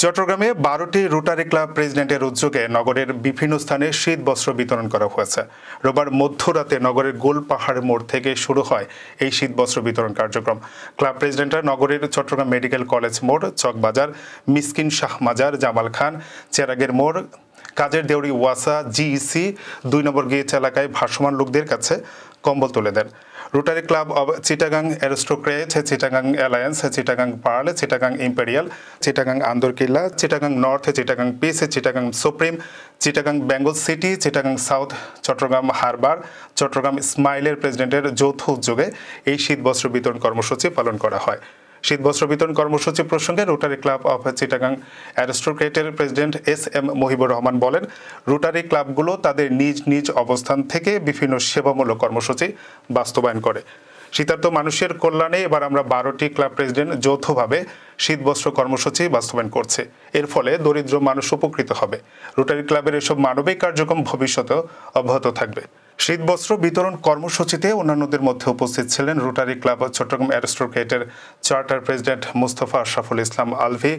চট্টগ্রামে ১২টি rotary club প্রেসিডেন্টের উদ্যোগে নগরের বিভিন্ন স্থানে শীত বস্ত্র বিতরণ করা হয়েছে। রোববার মধ্যরাতে নগরের গোলপাহাড় মোড় থেকে শুরু হয় এই শীত বস্ত্র বিতরণ কার্যক্রম। ক্লাব প্রেসিডেন্টরা নগরের চট্টগ্রাম মেডিকেল কলেজ মোড়, চকবাজার, মিসকিন শাহ মাজার, জামাল খান, চেরাগের মোড়, কাজের দেউরি ওয়াসা, জিইসি ২ নম্বর গেট এলাকায় ভাসমান লোকদের কাছে কম্বল তুলে দেন। Rotary club of Chittagong aristocrat, Chittagong alliance, Chittagong pearl, Chittagong imperial, Chittagong Anderkilla, Chittagong north, Chittagong peace, Chittagong supreme, Chittagong Bengal city, Chittagong south, Chattogram harbour, Chattogram স্মাইলের প্রেসিডেন্টের যৌথ উদ্যোগে এই শীত বস্ত্র বিতরণ কর্মসূচি পালন করা হয়। শীত বস্ত্র বিতরণ কর্মসূচি প্রসঙ্গে রোটারি ক্লাব অফ চিটাগাং অ্যারিস্টোক্রেটের প্রেসিডেন্ট এস.এম. মহিবুর রহমান বলেন, রোটারি ক্লাবগুলো তাদের নিজ নিজ অবস্থান থেকে বিভিন্ন সেবামূলক কর্মসূচি বাস্তবায়ন করে। শীতার্ত মানুষের কল্যাণে এবার আমরা ১২টি ক্লাব প্রেসিডেন্ট যৌথভাবে শীতবস্ত্র কর্মসূচি বাস্তবায়ন করছে। এর ফলে দরিদ্র মানুষ উপকৃত হবে। রোটারি ক্লাবের এসব মানবিক কার্যক্রম ভবিষ্যতেও অব্যাহত থাকবে। শীতবস্ত্র বিতরণ কর্মসূচিতে অন্যান্যদের মধ্যে উপস্থিত ছিলেন রোটারি ক্লাব চট্টগ্রাম অ্যারিস্টোক্রেটের charter president Mustafa Ashraful Islam Alvi,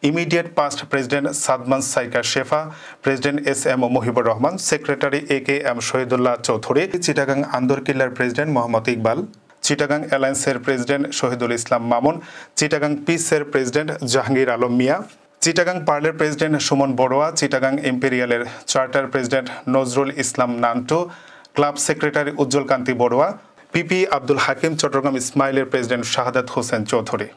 immediate past president Sadman Saika Shefa, president এস.এম. মহিবুর রহমান, সেক্রেটারি এ.কে.এম. শহীদুল্লাহ চৌধুরী, চিটাগাং আন্দরকিল্লার প্রেসিডেন্ট মোহাম্মদ ইকবাল, চিটাগাং অ্যালায়েন্সের প্রেসিডেন্ট শহীদুল ইসলাম মামুন, চিটাগাং পিসের প্রেসিডেন্ট জাহাঙ্গীর আলম মিয়া, চিটাগাং পার্লের প্রেসিডেন্ট সুমন বড়ুয়া, চিটাগাং ইম্পেরিয়ালের charter president Nazrul Islam Nantu, club secretary Ujjal Kanti Barua, PP Abdul Hakim, Chattogram ইসমাইলের প্রেসিডেন্ট শাহাদাত হোসেন চৌধুরী।